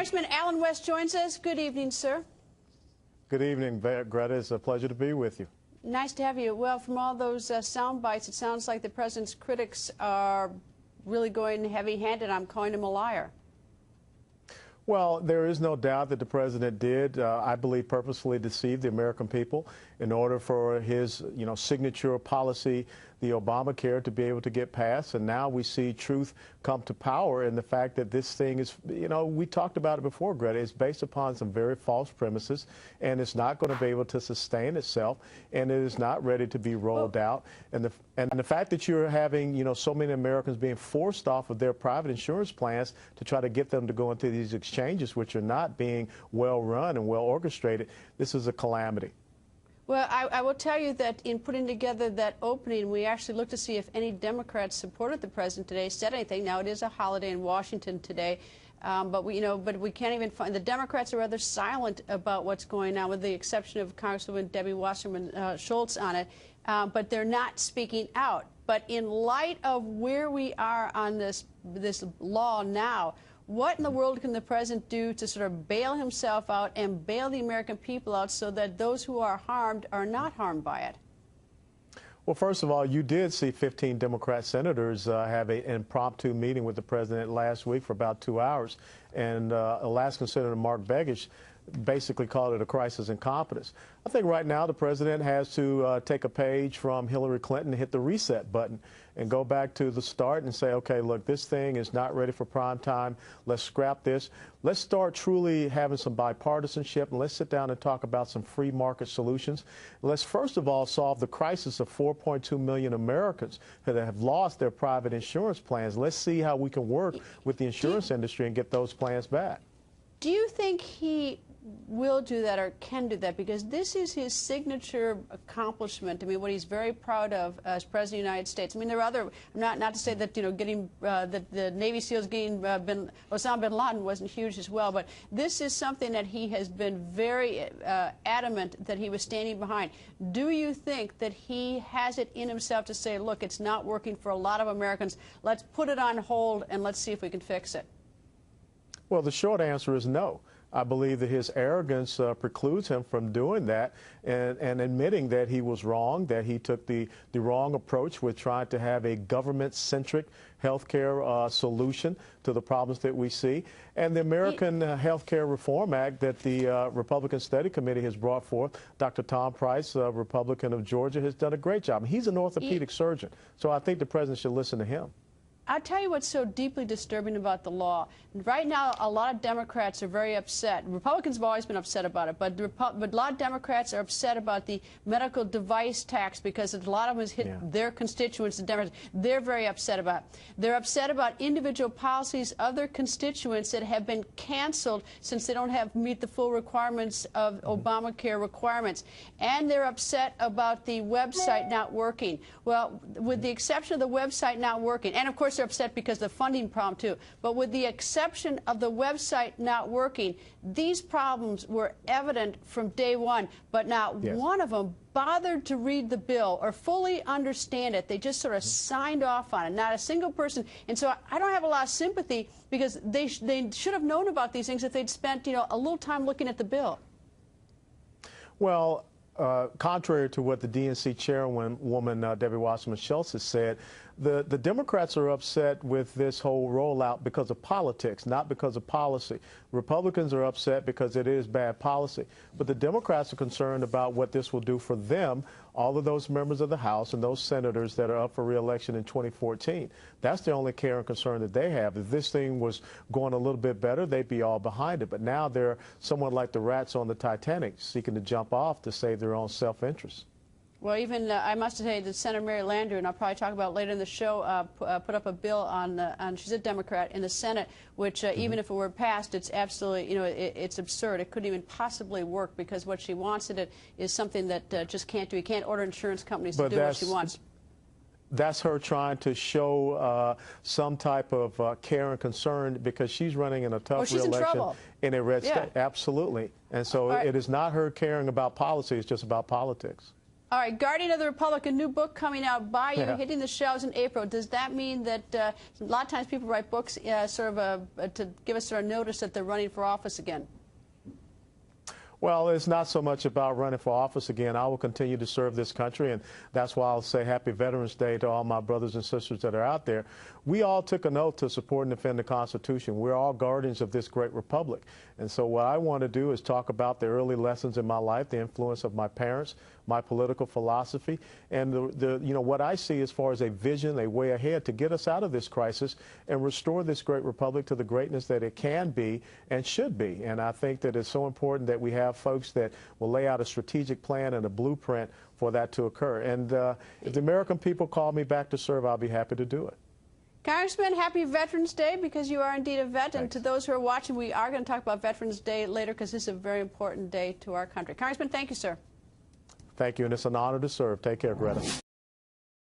Congressman Alan West joins us. Good evening, sir. Good evening, Greta. It's a pleasure to be with you. Nice to have you. Well, from all those sound bites, it sounds like the president's critics are really going heavy-handed. I'm calling him a liar. Well, there is no doubt that the president did, I believe, purposefully deceive the American people in order for his, signature policy, the Obamacare, to be able to get passed. And now we see truth come to power in the fact that this thing is, we talked about it before, Greta. It's based upon some very false premises, and it's not going to be able to sustain itself, and it is not ready to be rolled out. And the fact that you're having, so many Americans being forced off of their private insurance plans to try to get them to go into these exchanges, which are not being well run and well orchestrated, this is a calamity. Well, I will tell you that in putting together that opening, we actually looked to see if any Democrats supported the president today, said anything. Now, it is a holiday in Washington today, but we can't even find. The Democrats are rather silent about what's going on, with the exception of Congresswoman Debbie Wasserman Schultz on it. But they're not speaking out. But in light of where we are on this law now, what in the world can the president do to sort of bail himself out and bail the American people out so that those who are harmed are not harmed by it? Well, first of all, you did see 15 Democrat senators have an impromptu meeting with the president last week for about 2 hours. And Alaskan Senator Mark Begich basically called it a crisis in competence. I think right now the president has to take a page from Hillary Clinton and hit the reset button and go back to the start and say, okay, look, this thing is not ready for prime time. Let's scrap this. Let's start truly having some bipartisanship, and let's sit down and talk about some free market solutions. Let's first of all solve the crisis of 4.2 million Americans that have lost their private insurance plans. Let's see how we can work with the insurance industry and get those plans back. Do you think he will do that or can do that? Because this is his signature accomplishment. I mean, what he's very proud of as President of the United States. I mean, there are other, not to say that, getting the Navy SEALs getting Osama bin Laden wasn't huge as well, but this is something that he has been very adamant that he was standing behind. Do you think that he has it in himself to say, look, it's not working for a lot of Americans. Let's put it on hold and let's see if we can fix it? Well, the short answer is no. I believe that his arrogance precludes him from doing that and admitting that he was wrong, that he took the wrong approach with trying to have a government-centric health care solution to the problems that we see. And the American Health Care Reform Act that the Republican Study Committee has brought forth, Dr. Tom Price, a Republican of Georgia, has done a great job. He's an orthopedic surgeon, so I think the president should listen to him. I'll tell you what's so deeply disturbing about the law. Right now, a lot of Democrats are very upset. Republicans have always been upset about it, but a lot of Democrats are upset about the medical device tax because a lot of them has hit their constituents, the Democrats. They're very upset about it. They're upset about individual policies of their constituents that have been canceled since they don't meet the full requirements of Obamacare requirements. And they're upset about the website not working. Well, with the exception of the website not working, and of course they're upset because of the funding problem too, but with the exception of the website not working, these problems were evident from day one, but not one of them bothered to read the bill or fully understand it. They just sort of signed off on it, not a single person. And so I don't have a lot of sympathy because they should have known about these things if they'd spent, a little time looking at the bill. Well, contrary to what the DNC chairwoman, Debbie Wasserman Schultz, has said, the Democrats are upset with this whole rollout because of politics, not because of policy. Republicans are upset because it is bad policy. But the Democrats are concerned about what this will do for them, all of those members of the House and those senators that are up for re-election in 2014. That's the only care and concern that they have. If this thing was going a little bit better, they'd be all behind it. But now they're somewhat like the rats on the Titanic, seeking to jump off to save their own self-interest. Well, even I must say that Senator Mary Landrieu, and I'll probably talk about it later in the show, put up a bill on she's a Democrat in the Senate, which even if it were passed, it's absolutely, it's absurd. It couldn't even possibly work because what she wants in it is something that just can't do. You can't order insurance companies to do what she wants. That's her trying to show some type of care and concern because she's running in a tough re-election in a red state. Absolutely. And so it is not her caring about policy, it's just about politics. All right, Guardian of the Republic, a new book coming out by you, Yeah. hitting the shelves in April. Does that mean that a lot of times people write books to give us sort of notice that they're running for office again? Well, it's not so much about running for office again. I will continue to serve this country, and that's why I'll say Happy Veterans Day to all my brothers and sisters that are out there. We all took an oath to support and defend the Constitution. We're all guardians of this great republic. And so what I want to do is talk about the early lessons in my life, the influence of my parents, my political philosophy, and what I see as far as a vision, a way ahead to get us out of this crisis and restore this great republic to the greatness that it can be and should be. And I think that it's so important that we have folks that will lay out a strategic plan and a blueprint for that to occur. And if the American people call me back to serve, I'll be happy to do it. Congressman, happy Veterans Day, because you are indeed a vet. Thanks. And to those who are watching, we are going to talk about Veterans Day later because this is a very important day to our country. Congressman, thank you, sir. Thank you, and it's an honor to serve. Take care, Greta.